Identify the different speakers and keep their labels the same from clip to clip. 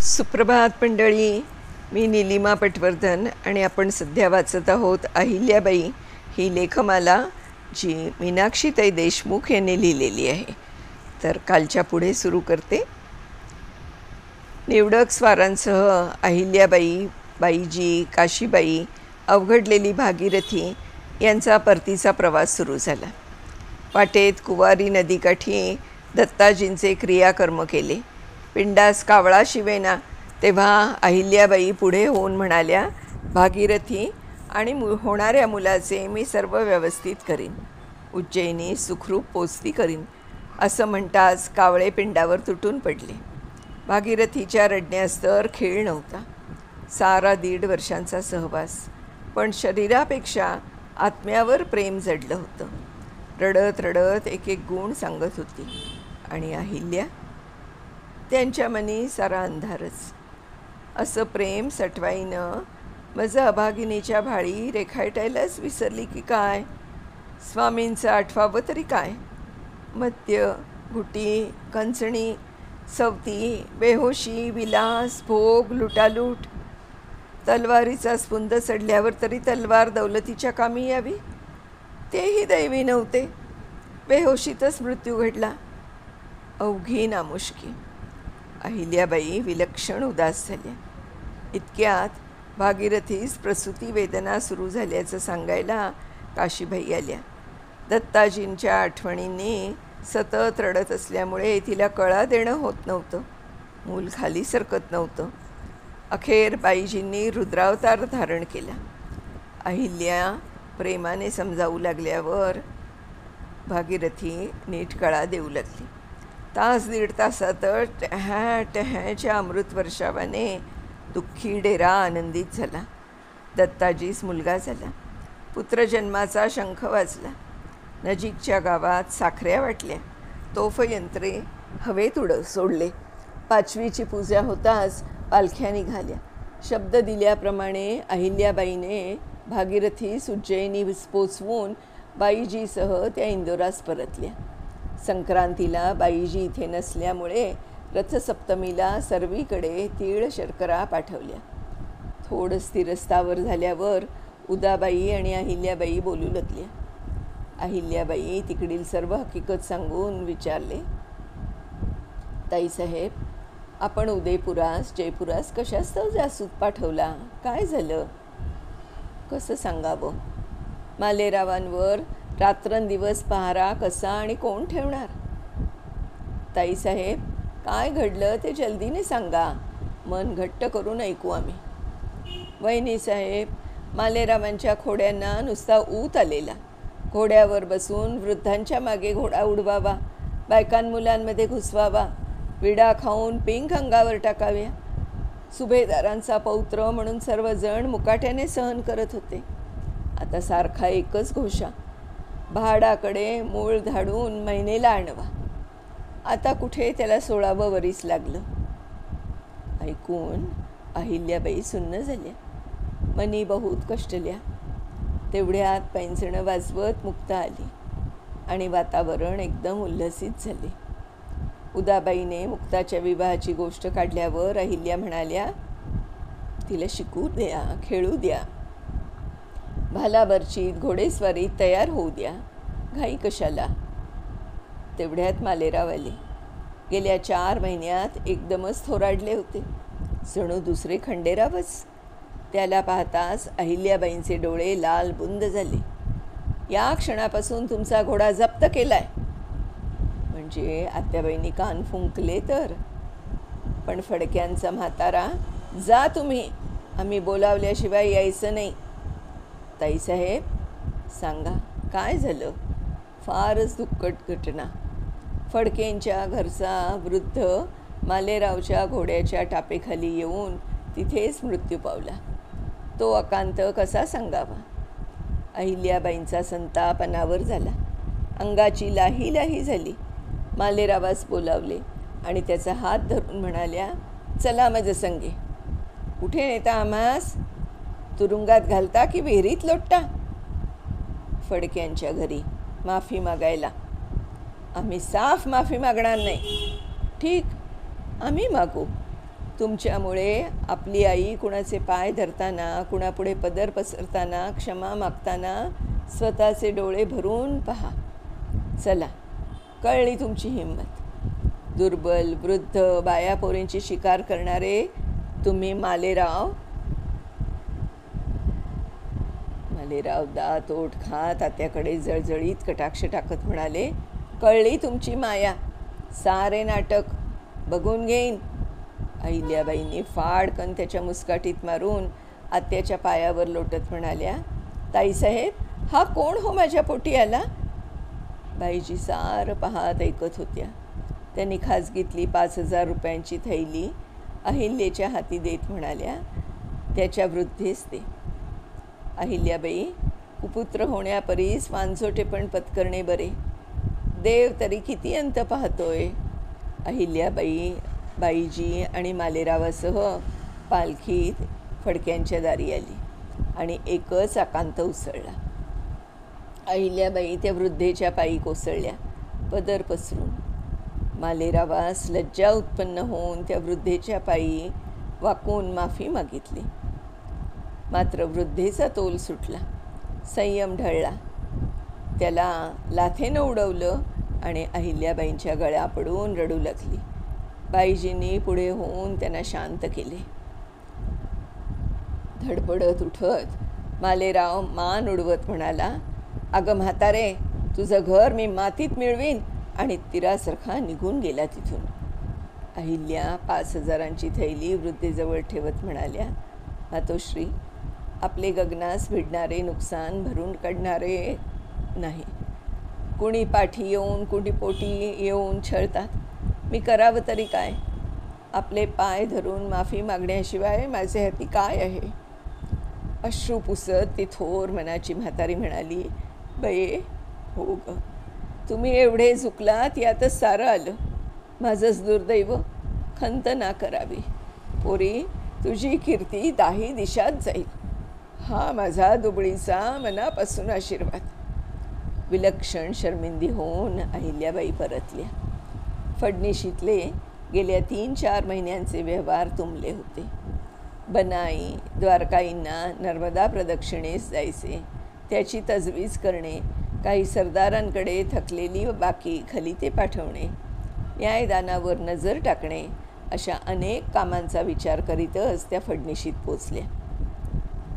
Speaker 1: सुप्रभात मंडळी. मी नीलिमा पटवर्धन आणि आपण सध्या वाचत आहोत अहिल्याबाई ही लेखमाला जी मीनाक्षीताई देशमुख यांनी लिहिलेली आहे. तर कालच्या पुढे सुरू करते. निवडक स्वारांसह अहिल्याबाई, बाईजी, काशीबाई, अवघडलेली भागीरथी यांचा परतीचा प्रवास सुरू झाला. वाटेत कुवारी नदीकाठी दत्ताजींचे क्रियाकर्म केले. पिंडास कावळा शिवेना तेव्हा अहिल्याबाई पुढे होऊन म्हणाल्या, भागीरथी आणि होणाऱ्या मुलाचे मी सर्व व्यवस्थित करीन, उज्जैनी सुखरूप पोचती करीन. असं म्हणताच कावळे पिंडावर तुटून पडले. भागीरथीच्या रडण्यास तर खेळ नव्हता. सारा 1.5 वर्षांचा सहवास, पण शरीरापेक्षा आत्म्यावर प्रेम जडलं होतं. रडत रडत एक एक गुण सांगत होती. आणि अहिल्या, त्यांच्या मनी सारा अंधारच. असं प्रेम सटवाईनं माझं अभागिनीच्या भाळी रेखाटायलाच विसरली की काय? स्वामींचं आठवावं तरी काय? मद्य, घुटी, कंचणी, सवती, बेहोशी, विलास, भोग, लुटालूट. तलवारीचा स्पुंद चढल्यावर तरी तलवार दौलतीच्या कामी यावी, तेही दैवी नव्हते. बेहोशीतच मृत्यू घडला. अवघी नामुष्की. अहिल्याबाई विलक्षण उदास झाल्या. इतक्यात भागीरथीस प्रसूती वेदना सुरू झाल्याचं सांगायला काशीबाई आल्या. दत्ताजींच्या आठवणींनी सतत रडत असल्यामुळे तिला कळा देणं होत नव्हतं. मूल खाली सरकत नव्हतं. अखेर बाईजींनी रुद्रावतार धारण केला. अहिल्या प्रेमाने समजावू लागल्यावर भागीरथी नीट कळा देऊ लागली. 1.5 तासात टह्याच्या अमृत वर्षावाने दुःखी डेरा आनंदित झाला. दत्ताजीस मुलगा झाला. पुत्रजन्माचा शंख वाजला. नजीकच्या गावात साखऱ्या वाटल्या. तोफयंत्रे हवेत सोडले. 5वीची पूजा होताच पालख्या निघाल्या. शब्द दिल्याप्रमाणे अहिल्याबाईने भागीरथीस उज्जैनी पोचवून बाईजीसह त्या इंदोरास परतल्या. संक्रांतीला बाईजी इथे नसल्यामुळे रथसप्तमीला सर्वीकडे तीळ शर्करा पाठवल्या. थोडं स्थिरस्थावर झाल्यावर उदाबाई आणि अहिल्याबाई बोलू लागल्या. अहिल्याबाई तिकडील सर्व हकीकत सांगून विचारले, ताईसाहेब, आपण उदयपुरास जयपुरास कशास्तव जासूत पाठवला? काय झालं? कसं सांगावं? मालेरावांवर रात्रंदिवस पहारा कसा आणि कोण ठेवणार? ताईसाहेब, काय घडलं ते जल्दीने सांगा. मन घट्ट करून ऐकू आम्ही. वहिनीसाहेब, मालेरावांच्या खोड्यांना नुसता ऊत आलेला. घोड्यावर बसून वृद्धांच्या मागे घोडा उडवावा, बायकांमुलांमध्ये घुसवावा, विडा खाऊन पिंक अंगावर टाकाव्या. सुभेदारांचा पौत्र म्हणून सर्वजण मुकाट्याने सहन करत होते. आता सारखा एकच घोषा, भाडाकडे मूळ धाडून महिनेला आणवा. आता कुठे त्याला 16वं वरीस लागलं. ऐकून अहिल्याबाई सुन्न झाल्या. मनी बहुत कष्टल्या. तेवढ्यात पैंजणं वाजवत मुक्ता आली आणि वातावरण एकदम उल्हसित झाले. उदाबाईने मुक्ताच्या विवाहाची गोष्ट काढल्यावर अहिल्या म्हणाल्या, तिला शिकू द्या, खेळू द्या, भालाबरचीत घोडेस्वारीत तयार होऊ द्या, घाई कशाला? तेवढ्यात मालेराव आले. गेल्या 4 महिन्यात एकदमच थोराडले होते, जणू दुसरे खंडेरावच. त्याला पाहताच अहिल्याबाईंचे डोळे लाल बुंद झाले. या क्षणापासून तुमचा घोडा जप्त केलाय. म्हणजे आत्याबाईंनी कान फुंकले तर. पण फडक्यांचा म्हातारा, जा तुम्ही, आम्ही बोलावल्याशिवाय यायचं नाही. ताईसाहेब, सांगा काय झालं? फारच दुःखद घटना. फडकेंच्या घरचा वृद्ध मालेरावच्या घोड्याच्या टापेखाली येऊन तिथेच मृत्यू पावला. तो अकांत कसा सांगावा? अहिल्याबाईंचा संताप अनावर झाला. अंगाची लाही लाही झाली. मालेरावास बोलावले आणि त्याचा हात धरून म्हणाल्या, चला माझं संगे. कुठे नेता आम्हास? तुरुंगात घालता की विहिरीत लोटता? फडक्यांच्या घरी माफी मागायला. आम्ही साफ माफी मागणार नाही. ठीक, आम्ही मागू, तुमच्यामुळे आपली आई कुणाचे पाय धरताना, कुणापुढे पदर पसरताना, क्षमा मागताना स्वतःचे डोळे भरून पहा. चला, कळली तुमची हिंमत. दुर्बल, वृद्ध, बायापोरींची शिकार करणारे तुम्ही मालेराव दात ओठ खात तात्याकडे जळजळीत कटाक्ष टाकत म्हणाले, कळली तुमची माया. सारे नाटक बघून घेईन. अहिल्याबाईंनी फाडकन त्याच्या मुस्काटीत मारून आत्याच्या पायावर लोटत म्हणाल्या, ताईसाहेब, हा कोण हो माझ्या पोटी आला? बाईजी सारं पाहत ऐकत होत्या. त्यांनी खाजगीतली 5,000 रुपयांची थैली अहिल्याच्या हाती देत म्हणाल्या, त्याच्या वृद्धेस दे. अहिल्याबाई, कुपुत्र होण्यापरीस वांझोटेपण पत्करणे बरे. देव तरी किती अंत पाहतोय. अहिल्याबाई, बाईजी आणि मालेरावासह पालखीत फडक्यांच्या दारी आली आणि एकच आकांत उसळला. अहिल्याबाई त्या वृद्धेच्या पायी कोसळल्या, पदर पसरून. मालेरावास लज्जा उत्पन्न होऊन त्या वृद्धेच्या पायी वाकून माफी मागितली. मात्र वृद्धेचा तोल सुटला, संयम ढळला. त्याला लाथेनं उडवलं आणि अहिल्याबाईंच्या गळ्या पडून रडू लागली. बाईजींनी पुढे होऊन त्यांना शांत केले. धडपडत उठत मालेराव मान उडवत म्हणाला, अगं म्हातारे, तुझं घर मी मातीत मिळवीन, आणि तिरासारखा निघून गेला तिथून. अहिल्या 5,000ची थैली वृद्धेजवळ ठेवत म्हणाल्या, मातोश्री, आपले गगनास भिडणारे नुकसान भरून काढणारे नाही. कुणी पाठी येऊन कुणी पोटी येऊन छळतात. मी करावं तरी काय? आपले पाय धरून माफी मागण्याशिवाय माझे हाती काय आहे? अश्रू पुसत ती थोर मनाची म्हातारी म्हणाली, बये, हो ग, तुम्ही एवढे झुकलात यातच सारं आलं. माझंच दुर्दैव. खंत ना करावी. पोरी, तुझी कीर्ती 10 दिशात जाईल. हा माझा दुबळीचा मनापासून आशीर्वाद. विलक्षण शर्मिंदी होऊन अहिल्याबाई परतल्या. फडणीशीतले गेल्या 3-4 महिन्यांचे व्यवहार तुंबले होते. बनाई, द्वारकाईंना नर्मदा प्रदक्षिणेस जायचे, त्याची तजवीज करणे, काही सरदारांकडे थकलेली व बाकी खलिते पाठवणे, न्यायदानावर नजर टाकणे, अशा अनेक कामांचा विचार करीतच त्या फडणीशीत पोचल्या.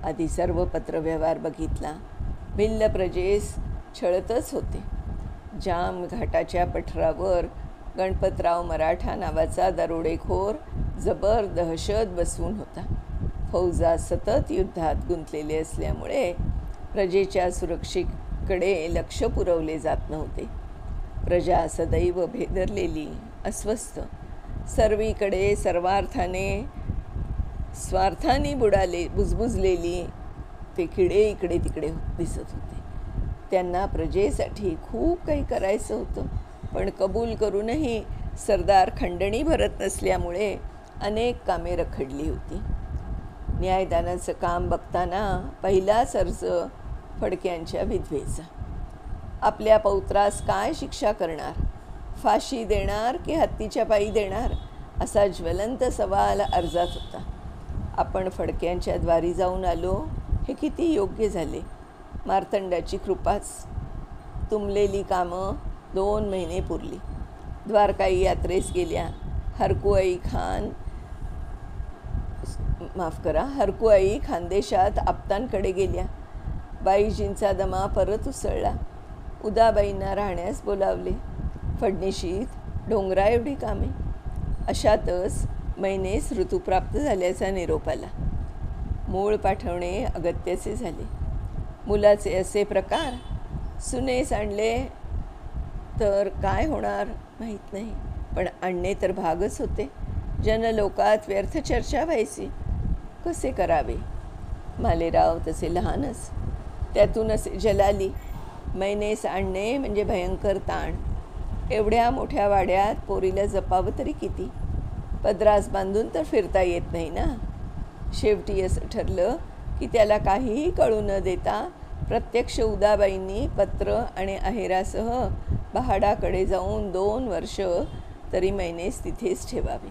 Speaker 1: आधी सर्व पत्रव्यवहार बघितला. भिल्ल प्रजेस छळतच होते. जाम घाटाच्या पठारावर गणपतराव मराठा नावाचा दरोडेखोर जबर दहशत बसवून होता. फौजा सतत युद्धात गुंतलेले असल्यामुळे प्रजेच्या सुरक्षेकडे लक्ष पुरवले जात नव्हते. प्रजा सदैव भेदरलेली, अस्वस्थ, सर्वीकडे स्वार्थाने बुजबुजलेली ते किडे इकडे तिकडे दिसत होते. त्यांना प्रजेसाठी खूप काही करायचं होतं, पण कबूल करूनही सरदार खंडणी भरत नसल्यामुळे अनेक कामे रखडली होती. न्यायदानाचं काम बघताना पहिलाच अर्ज फडक्यांच्या विधवेचा. आपल्या पौत्रास काय शिक्षा करणार? फाशी देणार की हत्तीच्या पायी देणार? असा ज्वलंत सवाल अर्जात होता. आपण फडक्यांच्या द्वारी जाऊन आलो, हे किती योग्य झाले. मार्तंडाची कृपाच. तुंबलेली कामं 2 महिने पुरली. द्वारकाई यात्रेस गेल्या. हरकुआई खानदेशात आप्तांकडे गेल्या. बाईजींचा दमा परत उसळला. उदाबाईंना राहण्यास बोलावले. फडणीशीत डोंगरा एवढी कामे. अशातच महिनेस ऋतुप्राप्त झाल्याचा निरोप आला. मूळ पाठवणे अगत्याचे झाले. मुलाचे असे प्रकार. सुनेस आणले तर काय होणार माहीत नाही, पण आणणे तर भागच होते. जनलोकात व्यर्थ चर्चा व्हायची. कसे करावे? मालेराव तसे लहानच, त्यातून असे जलाली. मैनेस आणणे म्हणजे भयंकर ताण. एवढ्या मोठ्या वाड्यात पोरीला जपावं तरी किती? पदरास बांधून तर फिरता येत नाही ना. शेवटी असं ठरलं की त्याला काहीही कळू न देता प्रत्यक्ष उदाबाईंनी पत्र आणि आहेरासह पहाडाकडे जाऊन 2 वर्ष तरी मैनेस तिथेच ठेवावे.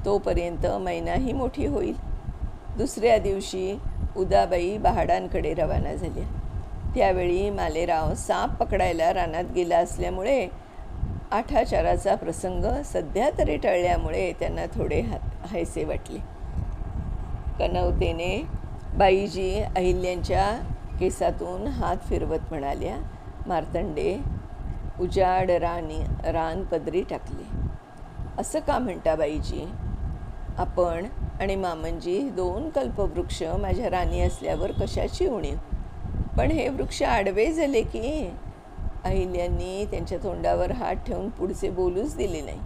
Speaker 1: तोपर्यंत मैनाही मोठी होईल. दुसऱ्या दिवशी उदाबाई बहाडांकडे रवाना झाल्या. त्यावेळी मालेराव साप पकडायला रानात गेला असल्यामुळे आठाचाराचा प्रसंग सध्या तरी टळल्यामुळे त्यांना थोडे हायसे वाटले. कनवतेने बाईजी अहिल्यांच्या केसातून हात फिरवत म्हणाल्या, मार्तंडे, उजाड रान पदरी टाकले. असं का म्हणता बाईजी? आपण आणि मामंजी 2 कल्पवृक्ष माझ्या राणी असल्यावर कशाची उणीव? पण हे वृक्ष आडवे झाले की. अहिल्यांनी त्यांच्या तोंडावर हात ठेवून पुढचे बोलूच दिले नाही.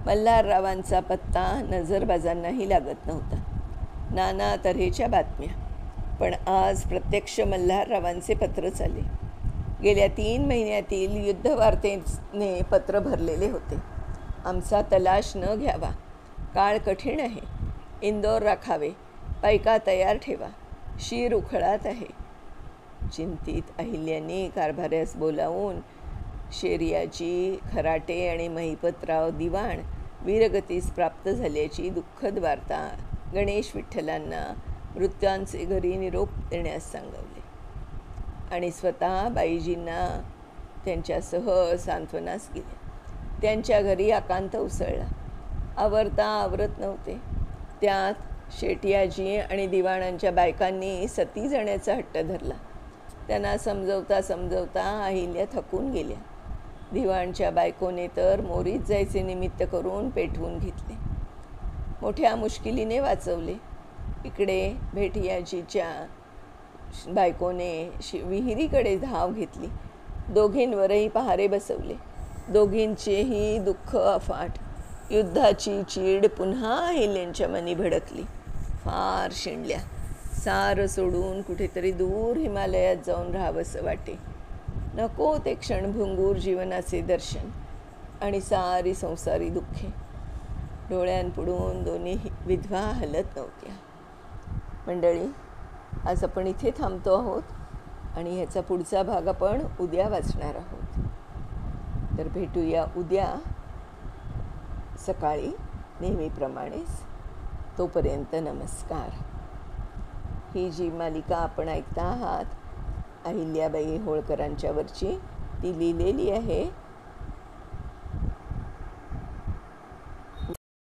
Speaker 1: मल्हाररावांचा पत्ता नजरबाजांनाही लागत नव्हता. नाना तऱ्हेच्या बातम्या, पण आज प्रत्यक्ष मल्हाररावांचे पत्रच आले. गेल्या 3 महिन्यातील युद्धवार्तेने पत्र भरलेले होते. आमचा तलाश न घ्यावा, काळ कठीण आहे, इंदोर राखावे, पायका तयार ठेवा, शीर उखळात आहे. चिंतित अहिल्यांनी कारभाऱ्यास बोलावून शेरियाची, खराटे आणि महिपतराव दिवाण वीरगतीस प्राप्त झाल्याची दुःखद वार्ता गणेश विठ्ठलांना मृत्यांचे घरी निरोप देण्यास सांगवले आणि स्वतः बाईजींना त्यांच्यासह सांत्वनास गेले. त्यांच्या घरी आकांत उसळला. आवरता आवरत नव्हते. त्यात शेटियाजी आणि दिवाणांच्या बायकांनी सती जाण्याचा हट्ट धरला. त्यांना समजवता अहिल्या थकून गेल्या. दिवाणच्या बायकोने तर मोरीत जायचे निमित्त करून पेटवून घेतले. मोठ्या मुश्किलीने वाचवले. इकडे भेटियाजीच्या बायकोने विहिरीकडे धाव घेतली. दोघींवरही पहारे बसवले. दोघींचेही दुःख अफाट. युद्धाची चीड पुन्हा अहिल्यांच्या मनी भडकली. फार शिणल्या. सारं सोडून कुठेतरी दूर हिमालयात जाऊन राहावंसं वाटे. नको ते क्षणभंगूर जीवनाचे दर्शन आणि सारी संसारी दुःखे. डोळ्यांपुढून दोन्ही विधवा हलत नव्हत्या. मंडळी, आज आपण इथे थांबतो आहोत आणि ह्याचा पुढचा भाग आपण उद्या वाचणार आहोत. तर भेटूया उद्या सकाळी नेहमीप्रमाणेच. तोपर्यंत नमस्कार. ही जी मालिका आपण ऐकता आहात अहिल्याबाई होळकरांच्यावरची, ती लिहिलेली आहे